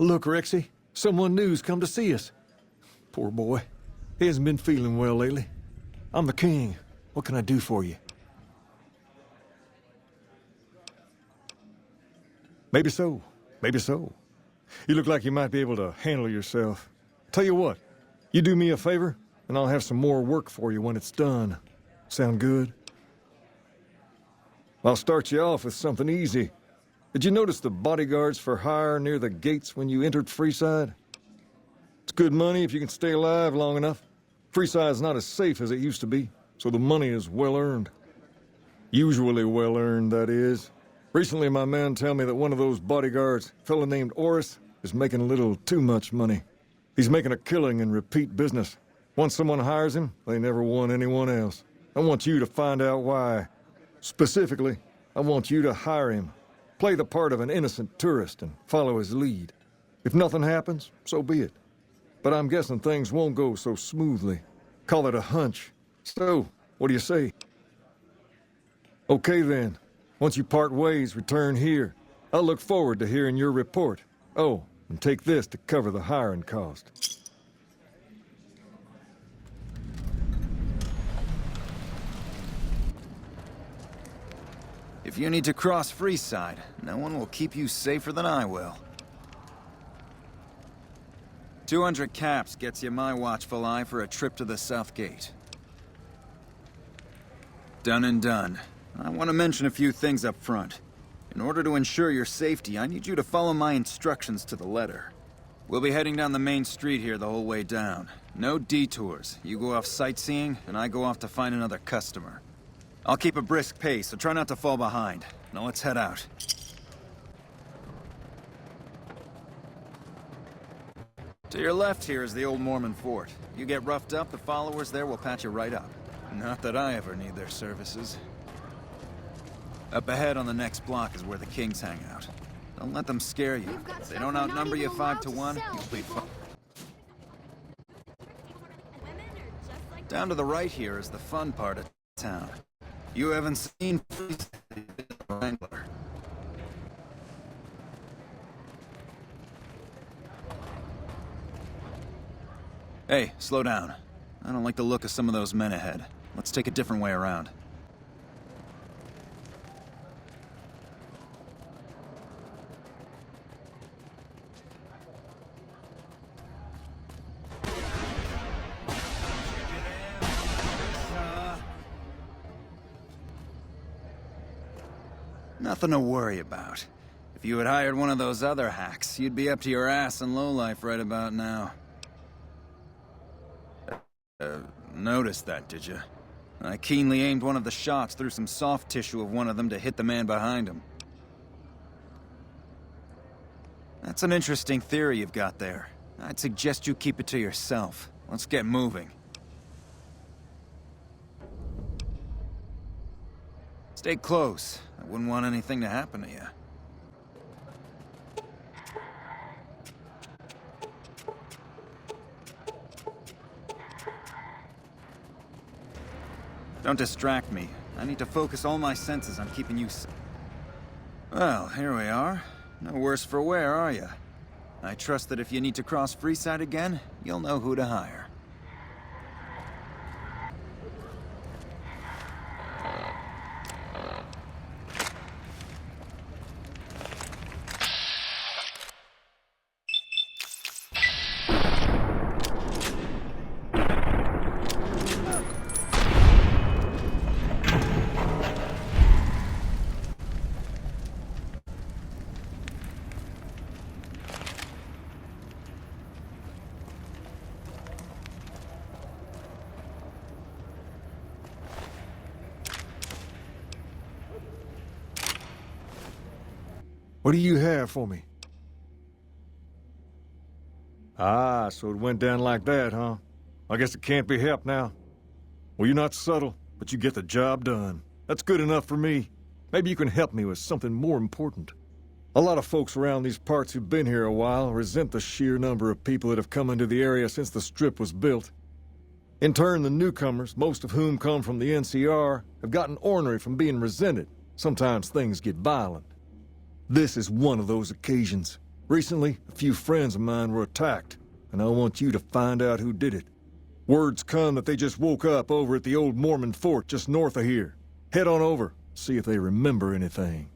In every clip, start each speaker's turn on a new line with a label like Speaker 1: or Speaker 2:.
Speaker 1: Look, Rexy, someone new's come to see us. Poor boy. He hasn't been feeling well lately. I'm the king. What can I do for you? Maybe so. Maybe so. You look like you might be able to handle yourself. Tell you what, you do me a favor, and I'll have some more work for you when it's done. Sound good? I'll start you off with something easy. Did you notice the bodyguards for hire near the gates when you entered Freeside? It's good money if you can stay alive long enough. Freeside's not as safe as it used to be, so the money is well earned. Usually well earned, that is. Recently, my man tell me that one of those bodyguards, a fella named Oris, is making a little too much money. He's making a killing in repeat business. Once someone hires him, they never want anyone else. I want you to find out why. Specifically, I want you to hire him. Play the part of an innocent tourist and follow his lead. If nothing happens, so be it. But I'm guessing things won't go so smoothly. Call it a hunch. So, what do you say? Okay then. Once you part ways, return here. I'll look forward to hearing your report. Oh, and take this to cover the hiring cost.
Speaker 2: If you need to cross Freeside, no one will keep you safer than I will. 200 caps gets you my watchful eye for a trip to the South Gate. Done and done. I want to mention a few things up front. In order to ensure your safety, I need you to follow my instructions to the letter. We'll be heading down the main street here the whole way down. No detours. You go off sightseeing, and I go off to find another customer. I'll keep a brisk pace, so try not to fall behind. Now let's head out. To your left here is the old Mormon fort. You get roughed up, the followers there will patch you right up. Not that I ever need their services. Up ahead on the next block is where the Kings hang out. Don't let them scare you. If they don't outnumber you 5 to 1, you'll be fine. Down to the right here is the fun part of town. You haven't seen Wrangler. Hey, slow down. I don't like the look of some of those men ahead. Let's take a different way around. Nothing to worry about. If you had hired one of those other hacks, you'd be up to your ass in lowlife right about now. Noticed that, did you? I keenly aimed one of the shots through some soft tissue of one of them to hit the man behind him. That's an interesting theory you've got there. I'd suggest you keep it to yourself. Let's get moving. Stay close. I wouldn't want anything to happen to you. Don't distract me. I need to focus all my senses on keeping you safe. Well, here we are. No worse for wear, are you? I trust that if you need to cross Freeside again, you'll know who to hire.
Speaker 1: What do you have for me? Ah, so it went down like that, huh? I guess it can't be helped now. Well, you're not subtle, but you get the job done. That's good enough for me. Maybe you can help me with something more important. A lot of folks around these parts who've been here a while resent the sheer number of people that have come into the area since the Strip was built. In turn, the newcomers, most of whom come from the NCR, have gotten ornery from being resented. Sometimes things get violent. This is one of those occasions. Recently, a few friends of mine were attacked, and I want you to find out who did it. Word's come that they just woke up over at the old Mormon fort just north of here. Head on over, see if they remember anything.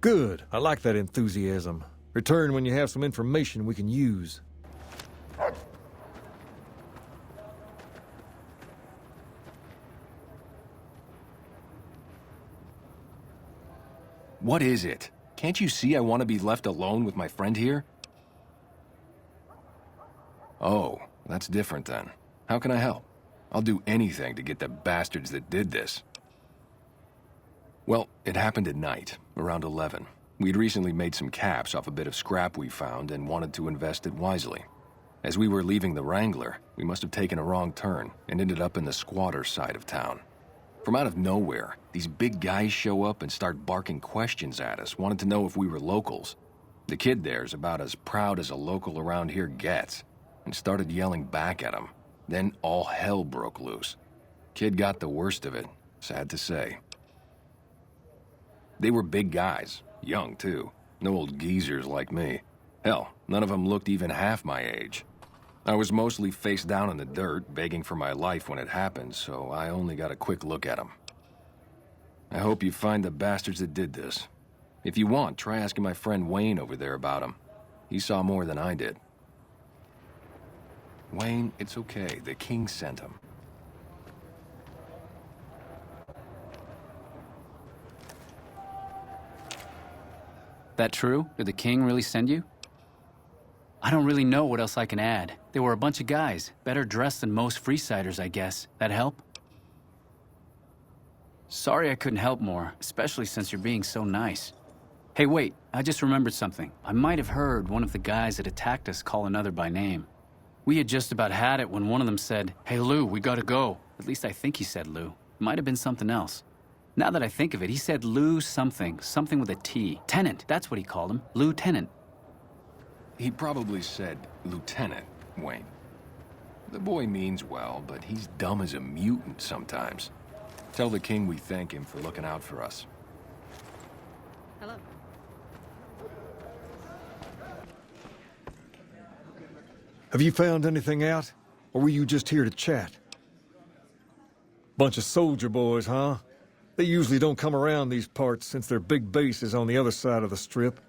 Speaker 1: Good. I like that enthusiasm. Return when you have some information we can use.
Speaker 3: What is it? Can't you see I want to be left alone with my friend here? Oh, that's different then. How can I help? I'll do anything to get the bastards that did this. Well, it happened at night, around 11. We'd recently made some caps off a bit of scrap we found and wanted to invest it wisely. As we were leaving the Wrangler, we must have taken a wrong turn and ended up in the squatter side of town. From out of nowhere, these big guys show up and start barking questions at us, wanted to know if we were locals. The kid there's about as proud as a local around here gets, and started yelling back at him. Then all hell broke loose. Kid got the worst of it, sad to say. They were big guys, young too, no old geezers like me. Hell, none of them looked even half my age. I was mostly face down in the dirt, begging for my life when it happened, so I only got a quick look at them. I hope you find the bastards that did this. If you want, try asking my friend Wayne over there about them. He saw more than I did. Wayne, it's okay. The king sent him.
Speaker 4: That true? Did the king really send you? I don't really know what else I can add. They were a bunch of guys, better dressed than most Freesiders, I guess. That help? Sorry I couldn't help more, especially since you're being so nice. Hey, wait, I just remembered something. I might have heard one of the guys that attacked us call another by name. We had just about had it when one of them said, "Hey Lou, we gotta go." At least I think he said Lou. It might have been something else. Now that I think of it, he said Lou something with a T. Tennant, that's what he called him. Lieutenant.
Speaker 3: He probably said Lieutenant, Wayne. The boy means well, but he's dumb as a mutant sometimes. Tell the king we thank him for looking out for us.
Speaker 5: Hello.
Speaker 1: Have you found anything out? Or were you just here to chat? Bunch of soldier boys, huh? They usually don't come around these parts since their big base is on the other side of the strip.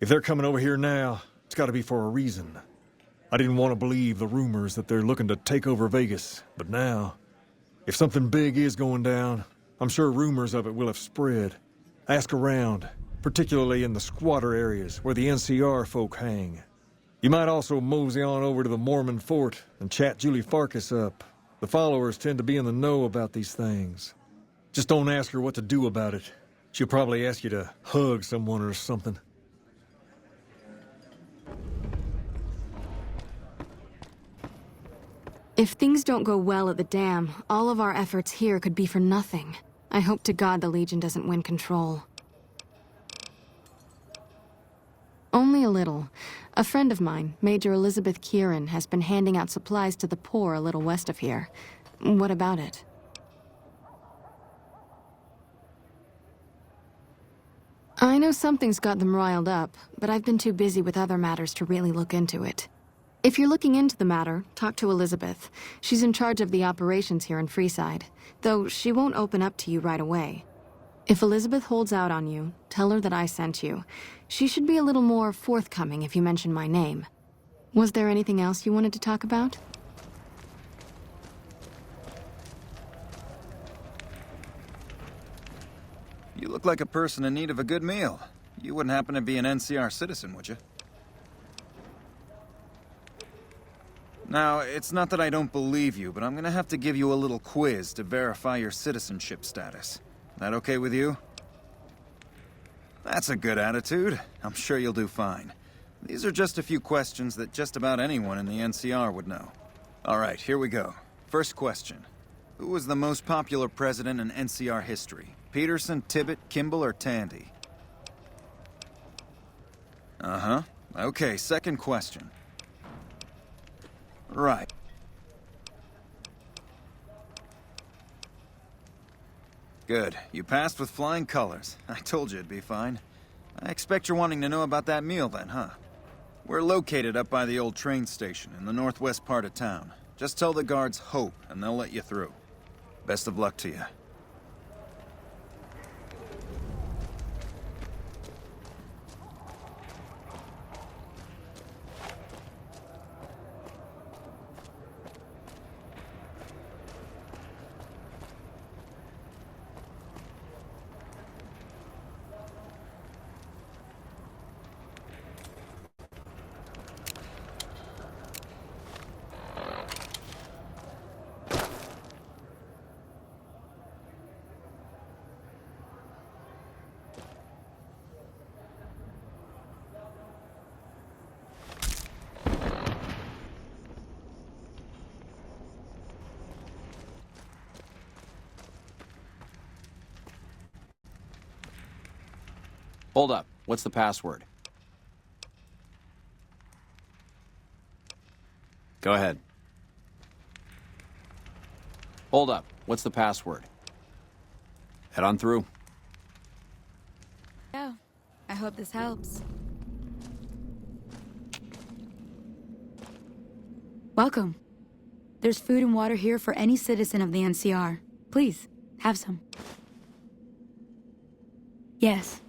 Speaker 1: If they're coming over here now, it's gotta be for a reason. I didn't want to believe the rumors that they're looking to take over Vegas, but now, if something big is going down, I'm sure rumors of it will have spread. Ask around, particularly in the squatter areas where the NCR folk hang. You might also mosey on over to the Mormon fort and chat Julie Farkas up. The followers tend to be in the know about these things. Just don't ask her what to do about it. She'll probably ask you to hug someone or something.
Speaker 5: If things don't go well at the dam, all of our efforts here could be for nothing. I hope to God the Legion doesn't win control. Only a little. A friend of mine, Major Elizabeth Kieran, has been handing out supplies to the poor a little west of here. What about it? I know something's got them riled up, but I've been too busy with other matters to really look into it. If you're looking into the matter, talk to Elizabeth. She's in charge of the operations here in Freeside, though she won't open up to you right away. If Elizabeth holds out on you, tell her that I sent you. She should be a little more forthcoming if you mention my name. Was there anything else you wanted to talk about?
Speaker 2: You look like a person in need of a good meal. You wouldn't happen to be an NCR citizen, would you? Now, it's not that I don't believe you, but I'm gonna have to give you a little quiz to verify your citizenship status. That okay with you? That's a good attitude. I'm sure you'll do fine. These are just a few questions that just about anyone in the NCR would know. All right, here we go. First question. Who was the most popular president in NCR history? Peterson, Tibbet, Kimball, or Tandy? Uh-huh. Okay, second question. Right. Good. You passed with flying colors. I told you it'd be fine. I expect you're wanting to know about that meal then, huh? We're located up by the old train station in the northwest part of town. Just tell the guards Hope, and they'll let you through. Best of luck to you.
Speaker 6: Hold up. What's the password? Go ahead. Hold up. What's the password? Head on through.
Speaker 7: Yeah, I hope this helps. Welcome. There's food and water here for any citizen of the NCR. Please, have some. Yes,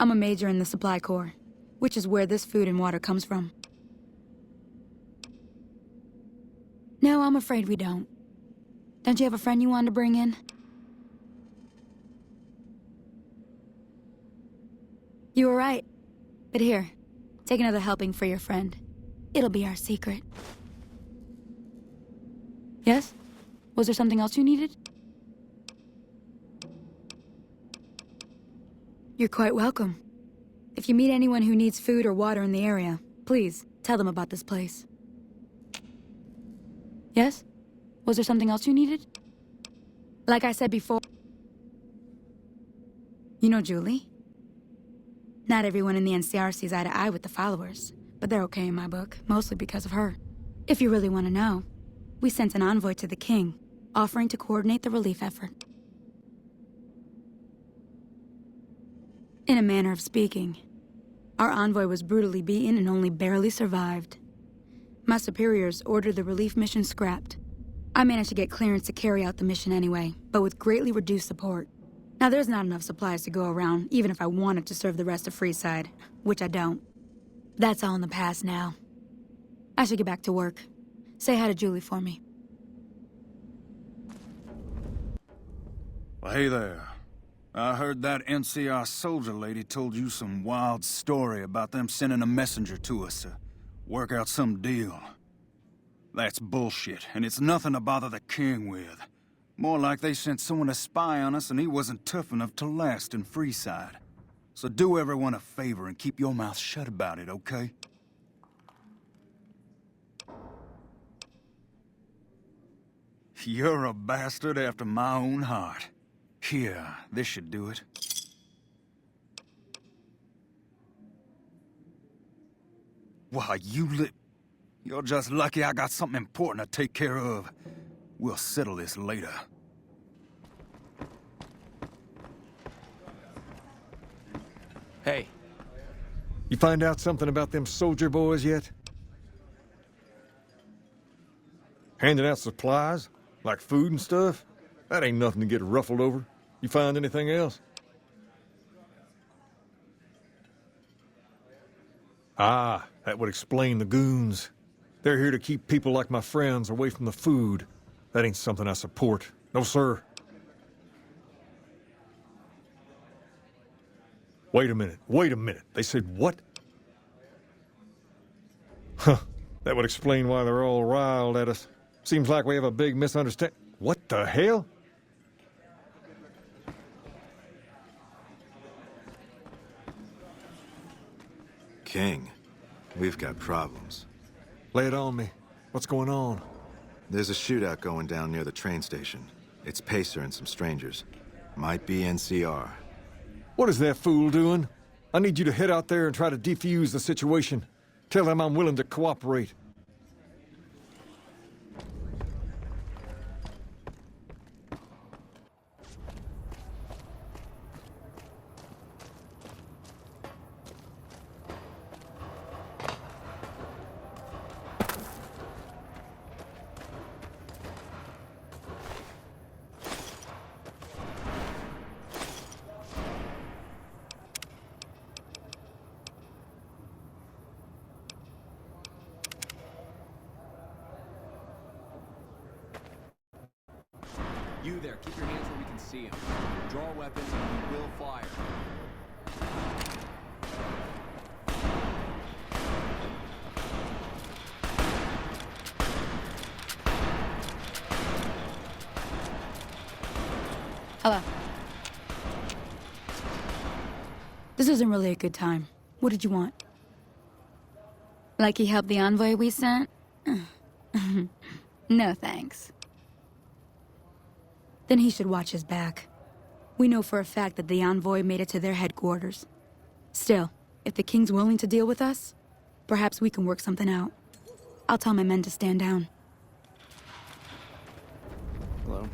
Speaker 7: I'm a major in the Supply Corps, which is where this food and water comes from. No, I'm afraid we don't. Don't you have a friend you wanted to bring in? You were right. But here, take another helping for your friend. It'll be our secret. Yes? Was there something else you needed? You're quite welcome. If you meet anyone who needs food or water in the area, please tell them about this place. Yes? Was there something else you needed? Like I said before... You know Julie? Not everyone in the NCR sees eye to eye with the followers, but they're okay in my book, mostly because of her. If you really want to know, we sent an envoy to the king, offering to coordinate the relief effort. In a manner of speaking, our envoy was brutally beaten and only barely survived. My superiors ordered the relief mission scrapped. I managed to get clearance to carry out the mission anyway, but with greatly reduced support. Now there's not enough supplies to go around, even if I wanted to serve the rest of Freeside, which I don't. That's all in the past now. I should get back to work. Say hi to Julie for me.
Speaker 8: Well, hey there. I heard that NCR soldier lady told you some wild story about them sending a messenger to us to work out some deal. That's bullshit, and it's nothing to bother the king with. More like they sent someone to spy on us and he wasn't tough enough to last in Freeside. So do everyone a favor and keep your mouth shut about it, okay? You're a bastard after my own heart. Here, this should do it. Why, You're just lucky I got something important to take care of. We'll settle this later.
Speaker 6: Hey.
Speaker 1: You find out something about them soldier boys yet? Handing out supplies? Like food and stuff? That ain't nothing to get ruffled over. You find anything else? Ah, that would explain the goons. They're here to keep people like my friends away from the food. That ain't something I support. No, sir. Wait a minute. They said what? Huh. That would explain why they're all riled at us. Seems like we have a big misunderstanding. What the hell?
Speaker 9: King, we've got problems.
Speaker 1: Lay it on me. What's going on?
Speaker 9: There's a shootout going down near the train station. It's Pacer and some strangers. Might be NCR.
Speaker 1: What is that fool doing? I need you to head out there and try to defuse the situation. Tell them I'm willing to cooperate.
Speaker 6: You there, keep your hands where we can see him. Draw a weapon, and we will fire.
Speaker 7: Hello. This isn't really a good time. What did you want? Like he helped the envoy we sent? No thanks. Then he should watch his back. We know for a fact that the envoy made it to their headquarters. Still, if the king's willing to deal with us, perhaps we can work something out. I'll tell my men to stand down.
Speaker 6: Hello?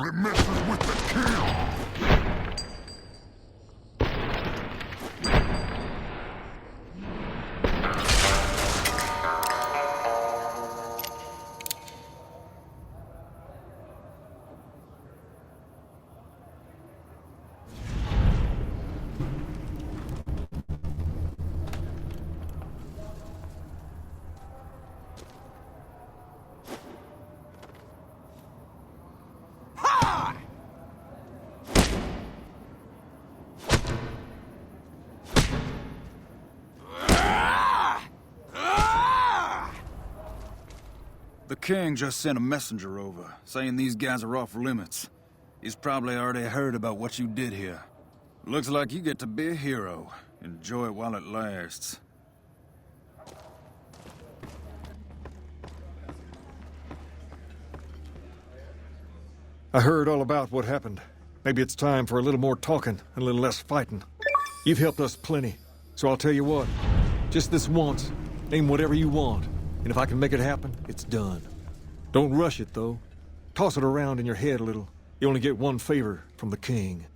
Speaker 10: It messes with the kill!
Speaker 8: The king just sent a messenger over, saying these guys are off limits. He's probably already heard about what you did here. Looks like you get to be a hero. Enjoy it while it lasts.
Speaker 1: I heard all about what happened. Maybe it's time for a little more talking and a little less fighting. You've helped us plenty, so I'll tell you what. Just this once, name whatever you want, and if I can make it happen, it's done. Don't rush it, though. Toss it around in your head a little. You only get one favor from the king.